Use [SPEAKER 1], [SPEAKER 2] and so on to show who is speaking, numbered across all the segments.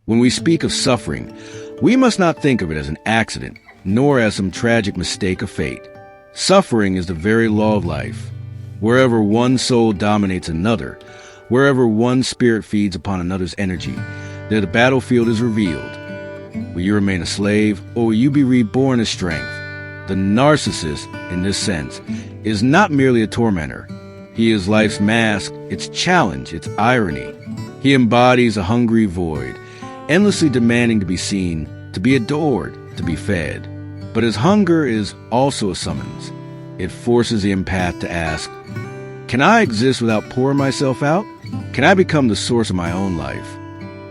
[SPEAKER 1] When we speak of suffering, we must not think of it as an accident, nor as some tragic mistake of fate. Suffering is the very law of life. Wherever one soul dominates another, wherever one spirit feeds upon another's energy, there the battlefield is revealed. Will you remain a slave, or will you be reborn as strength? The narcissist, in this sense, is not merely a tormentor. He is life's mask, its challenge, its irony. He embodies a hungry void, endlessly demanding to be seen, to be adored, to be fed. But his hunger is also a summons. It forces the empath to ask, can I exist without pouring myself out? Can I become the source of my own life?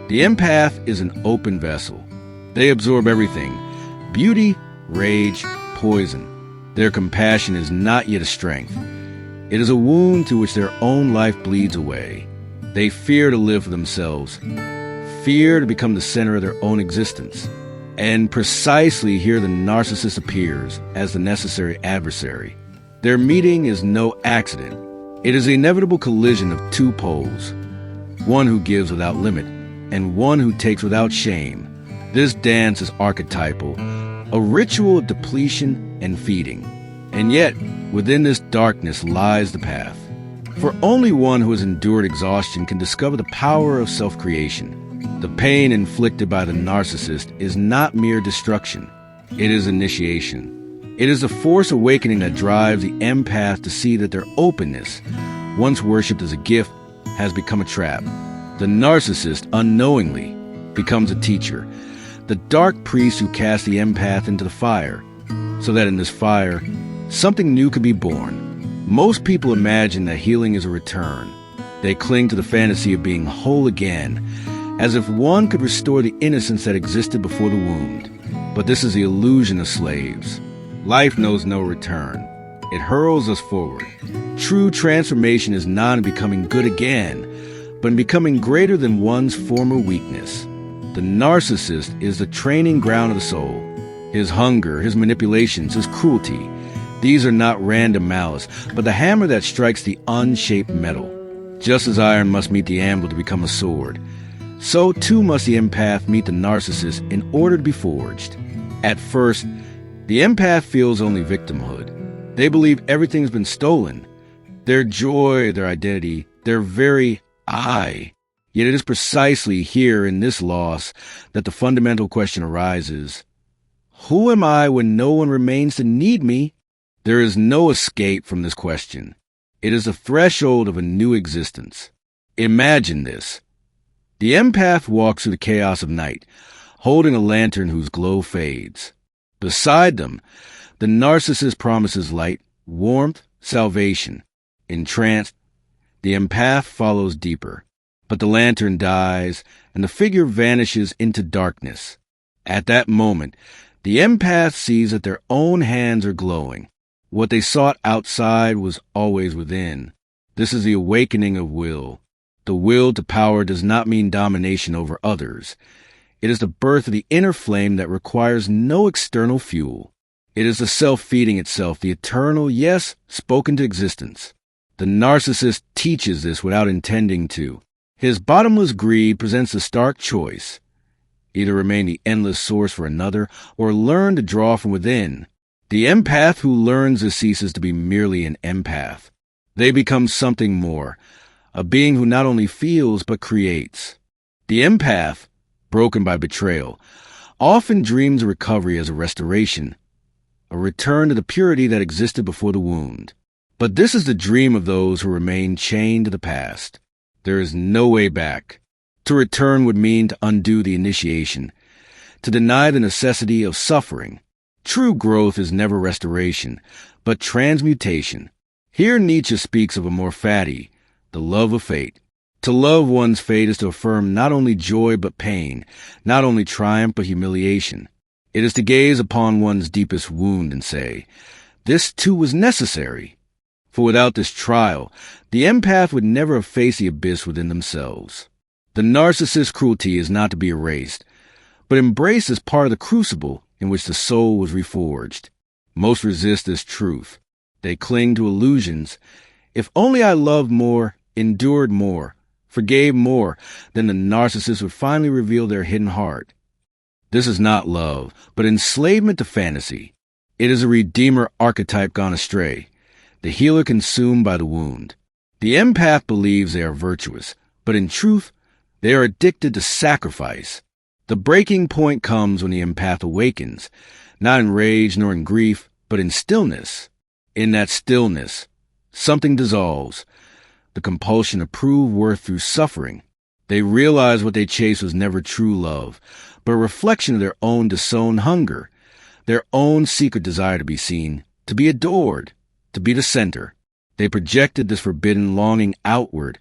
[SPEAKER 1] The empath is an open vessel. They absorb everything: beauty, rage, poison. Their compassion is not yet a strength. It is a wound to which their own life bleeds away. They fear to live for themselves, fear to become the center of their own existence. And precisely here the narcissist appears as the necessary adversary. Their meeting is no accident. It is the inevitable collision of two poles, one who gives without limit and one who takes without shame. This dance is archetypal, a ritual of depletion and feeding. And yet, within this darkness lies the path. For only one who has endured exhaustion can discover the power of self-creation. The pain inflicted by the narcissist is not mere destruction. It is initiation. It is the force awakening that drives the empath to see that their openness, once worshipped as a gift, has become a trap. The narcissist, unknowingly, becomes a teacher, the dark priest who casts the empath into the fire, so that in this fire, something new can be born. Most people imagine that healing is a return. They cling to the fantasy of being whole again, as if one could restore the innocence that existed before the wound. But this is the illusion of slaves. Life knows no return. It hurls us forward. True transformation is not in becoming good again, but in becoming greater than one's former weakness. The narcissist is the training ground of the soul. His hunger, his manipulations, his cruelty, these are not random malice, but the hammer that strikes the unshaped metal. Just as iron must meet the anvil to become a sword, so too must the empath meet the narcissist in order to be forged. At first, the empath feels only victimhood. They believe everything's been stolen. Their joy, their identity, their very I. Yet it is precisely here in this loss that the fundamental question arises. Who am I when no one remains to need me? There is no escape from this question. It is the threshold of a new existence. Imagine this. The empath walks through the chaos of night, holding a lantern whose glow fades. Beside them, the narcissist promises light, warmth, salvation. Entranced, the empath follows deeper. But the lantern dies, and the figure vanishes into darkness. At that moment, the empath sees that their own hands are glowing. What they sought outside was always within. This is the awakening of will. The will to power does not mean domination over others. It is the birth of the inner flame that requires no external fuel. It is the self feeding itself, the eternal yes spoken to existence. The narcissist teaches this without intending to. His bottomless greed presents a stark choice. Either remain the endless source for another, or learn to draw from within. The empath who learns this ceases to be merely an empath. They become something more, a being who not only feels but creates. The empath, broken by betrayal, often dreams of recovery as a restoration, a return to the purity that existed before the wound. But this is the dream of those who remain chained to the past. There is no way back. To return would mean to undo the initiation, to deny the necessity of suffering. True growth is never restoration, but transmutation. Here Nietzsche speaks of a more fatty, the love of fate. To love one's fate is to affirm not only joy but pain, not only triumph but humiliation. It is to gaze upon one's deepest wound and say, this too was necessary. For without this trial, the empath would never have faced the abyss within themselves. The narcissist's cruelty is not to be erased, but embraced as part of the crucible in which the soul was reforged. Most resist this truth. They cling to illusions. If only I loved more, endured more, forgave more, then the narcissist would finally reveal their hidden heart. This is not love, but enslavement to fantasy. It is a redeemer archetype gone astray, the healer consumed by the wound. The empath believes they are virtuous, but in truth, they are addicted to sacrifice. The breaking point comes when the empath awakens, not in rage nor in grief, but in stillness. In that stillness, something dissolves, the compulsion to prove worth through suffering. They realize what they chased was never true love, but a reflection of their own disowned hunger, their own secret desire to be seen, to be adored, to be the center. They projected this forbidden longing outward,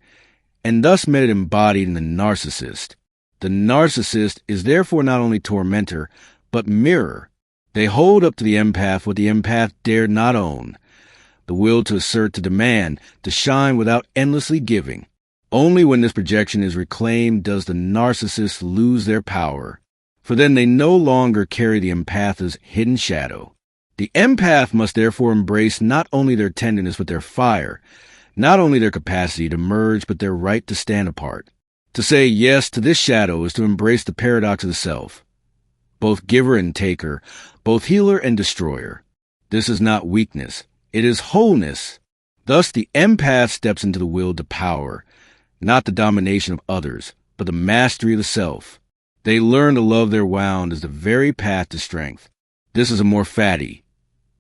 [SPEAKER 1] and thus made it embodied in the narcissist. The narcissist is therefore not only tormentor, but mirror. They hold up to the empath what the empath dared not own, the will to assert, to demand, to shine without endlessly giving. Only when this projection is reclaimed does the narcissist lose their power, for then they no longer carry the empath's hidden shadow. The empath must therefore embrace not only their tenderness but their fire, not only their capacity to merge but their right to stand apart. To say yes to this shadow is to embrace the paradox of the self, both giver and taker, both healer and destroyer. This is not weakness, it is wholeness. Thus the empath steps into the will to power, not the domination of others, but the mastery of the self. They learn to love their wound as the very path to strength. This is a more fatty.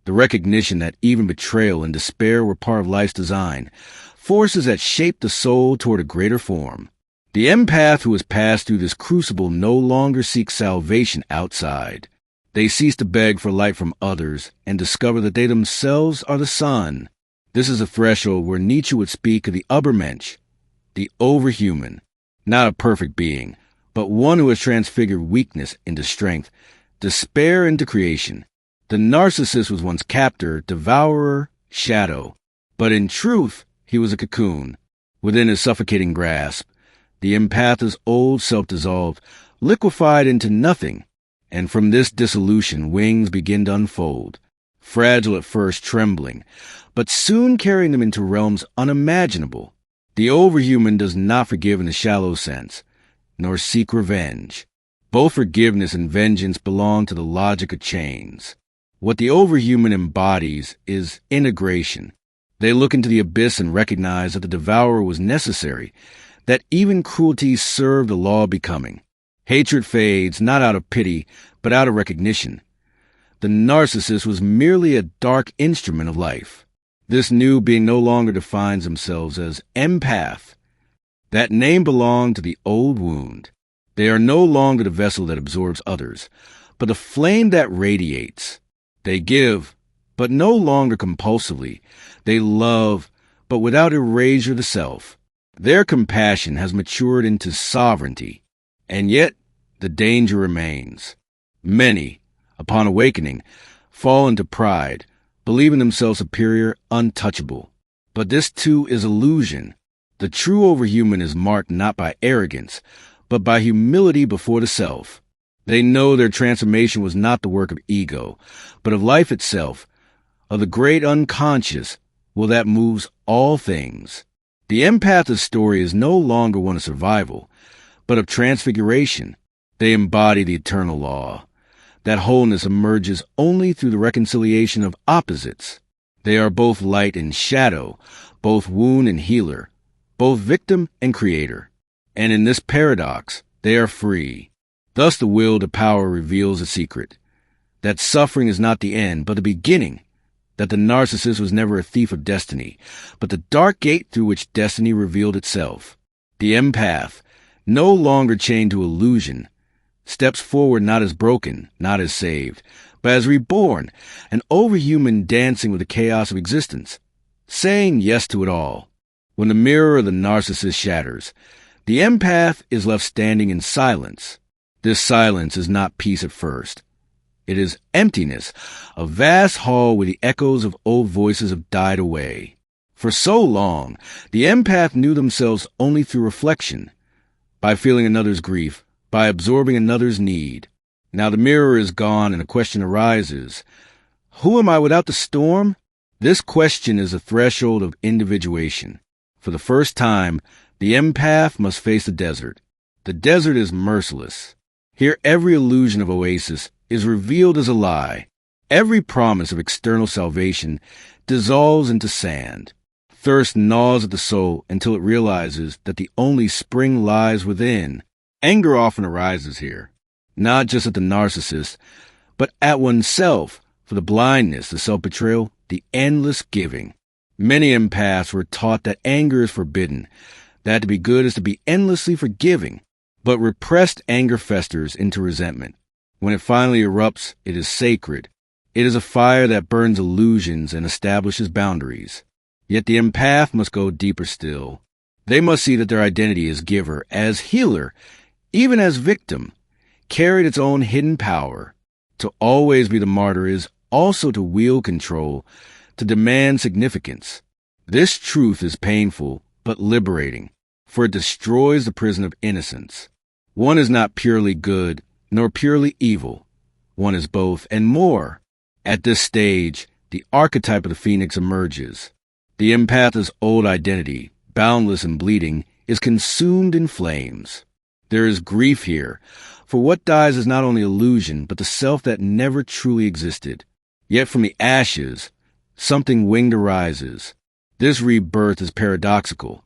[SPEAKER 1] The recognition that even betrayal and despair were part of life's design, forces that shape the soul toward a greater form. The empath who has passed through this crucible no longer seeks salvation outside. They cease to beg for light from others and discover that they themselves are the sun. This is a threshold where Nietzsche would speak of the Übermensch, the overhuman, not a perfect being, but one who has transfigured weakness into strength, despair into creation. The narcissist was once captor, devourer, shadow, but in truth he was a cocoon. Within his suffocating grasp, the empath's old self dissolved, liquefied into nothing, and from this dissolution wings begin to unfold, fragile at first, trembling, but soon carrying them into realms unimaginable. The overhuman does not forgive in the shallow sense, nor seek revenge. Both forgiveness and vengeance belong to the logic of chains. What the overhuman embodies is integration. They look into the abyss and recognize that the devourer was necessary, that even cruelty served the law of becoming. Hatred fades, not out of pity, but out of recognition. The narcissist was merely a dark instrument of life. This new being no longer defines themselves as empath. That name belonged to the old wound. They are no longer the vessel that absorbs others, but the flame that radiates. They give, but no longer compulsively. They love, but without erasure of the self. Their compassion has matured into sovereignty, and yet the danger remains. Many, upon awakening, fall into pride, believing themselves superior, untouchable. But this too is illusion. The true overhuman is marked not by arrogance, but by humility before the self. They know their transformation was not the work of ego, but of life itself, of the great unconscious will that moves all things. The empath's story is no longer one of survival, but of transfiguration. They embody the eternal law. That wholeness emerges only through the reconciliation of opposites. They are both light and shadow, both wound and healer, both victim and creator. And in this paradox, they are free. Thus the will to power reveals a secret, that suffering is not the end, but the beginning, that the narcissist was never a thief of destiny, but the dark gate through which destiny revealed itself. The empath, no longer chained to illusion, steps forward not as broken, not as saved, but as reborn, an overhuman dancing with the chaos of existence, saying yes to it all. When the mirror of the narcissist shatters, the empath is left standing in silence. This silence is not peace at first. It is emptiness, a vast hall where the echoes of old voices have died away. For so long, the empath knew themselves only through reflection, by feeling another's grief, by absorbing another's need. Now the mirror is gone and a question arises. Who am I without the storm? This question is a threshold of individuation. For the first time, the empath must face the desert. The desert is merciless. Here every illusion of oasis is revealed as a lie. Every promise of external salvation dissolves into sand. Thirst gnaws at the soul until it realizes that the only spring lies within. Anger often arises here, not just at the narcissist, but at oneself for the blindness, the self-betrayal, the endless giving. Many empaths were taught that anger is forbidden, that to be good is to be endlessly forgiving. But repressed anger festers into resentment. When it finally erupts, it is sacred. It is a fire that burns illusions and establishes boundaries. Yet the empath must go deeper still. They must see that their identity as giver, as healer, even as victim, carried its own hidden power. To always be the martyr is also to wield control, to demand significance. This truth is painful, but liberating, for it destroys the prison of innocence. One is not purely good, nor purely evil. One is both and more. At this stage, the archetype of the phoenix emerges. The empath's old identity, boundless and bleeding, is consumed in flames. There is grief here, for what dies is not only illusion, but the self that never truly existed. Yet from the ashes, something winged arises. This rebirth is paradoxical.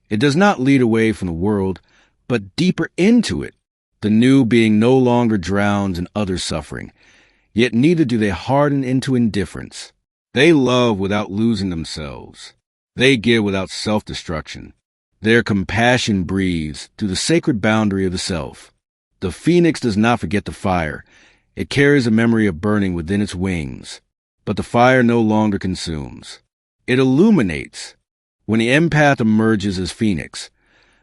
[SPEAKER 1] It does not lead away from the world, but deeper into it. The new being no longer drowns in other suffering, yet neither do they harden into indifference. They love without losing themselves. They give without self-destruction. Their compassion breathes through the sacred boundary of the self. The phoenix does not forget the fire. It carries a memory of burning within its wings. But the fire no longer consumes. It illuminates. When the empath emerges as phoenix,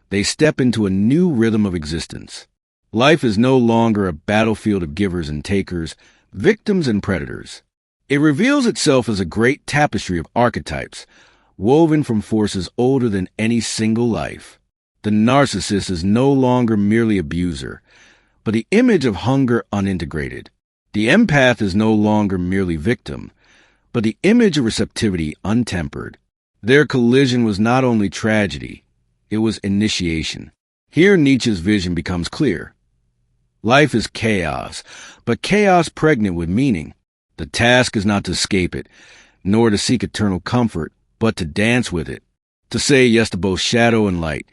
[SPEAKER 1] they step into a new rhythm of existence. Life is no longer a battlefield of givers and takers, victims and predators. It reveals itself as a great tapestry of archetypes, woven from forces older than any single life. The narcissist is no longer merely abuser, but the image of hunger unintegrated. The empath is no longer merely victim, but the image of receptivity untempered. Their collision was not only tragedy, it was initiation. Here Nietzsche's vision becomes clear. Life is chaos, but chaos pregnant with meaning. The task is not to escape it, nor to seek eternal comfort, but to dance with it, to say yes to both shadow and light,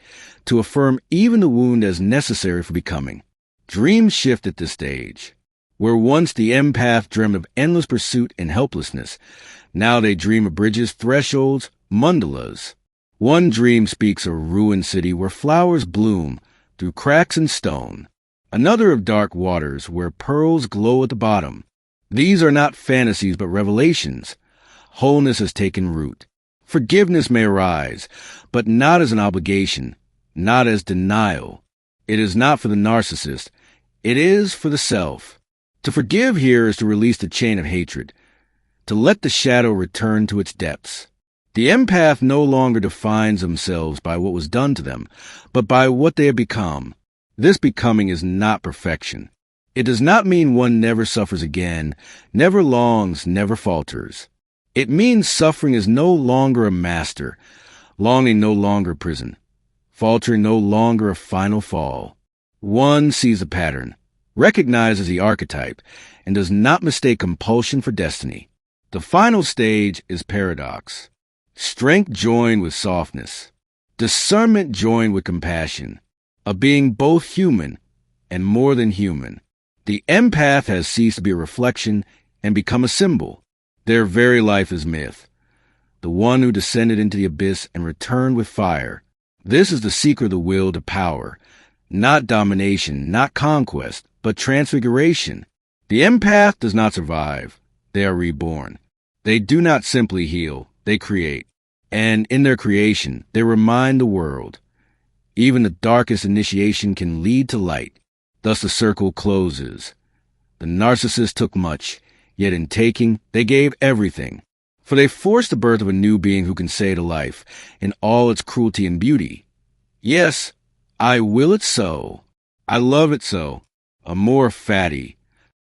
[SPEAKER 1] to affirm even the wound as necessary for becoming. Dreams shift at this stage. Where once the empath dreamed of endless pursuit and helplessness, now they dream of bridges, thresholds, mandalas. One dream speaks of a ruined city where flowers bloom through cracks in stone. Another of dark waters where pearls glow at the bottom. These are not fantasies but revelations. Wholeness has taken root. Forgiveness may arise, but not as an obligation, not as denial. It is not for the narcissist. It is for the self. To forgive here is to release the chain of hatred, to let the shadow return to its depths. The empath no longer defines themselves by what was done to them, but by what they have become. This becoming is not perfection. It does not mean one never suffers again, never longs, never falters. It means suffering is no longer a master, longing no longer prison, faltering no longer a final fall. One sees a pattern, recognizes the archetype, and does not mistake compulsion for destiny. The final stage is paradox. Strength joined with softness. Discernment joined with compassion. A being both human and more than human. The empath has ceased to be a reflection and become a symbol. Their very life is myth. The one who descended into the abyss and returned with fire. This is the secret of the will to power. Not domination, not conquest, but transfiguration. The empath does not survive. They are reborn. They do not simply heal, they create. And in their creation, they remind the world. Even the darkest initiation can lead to light. Thus the circle closes. The narcissist took much, yet in taking, they gave everything. For they forced the birth of a new being who can say to life, in all its cruelty and beauty, "Yes, I will it so. I love it so. Amor fati,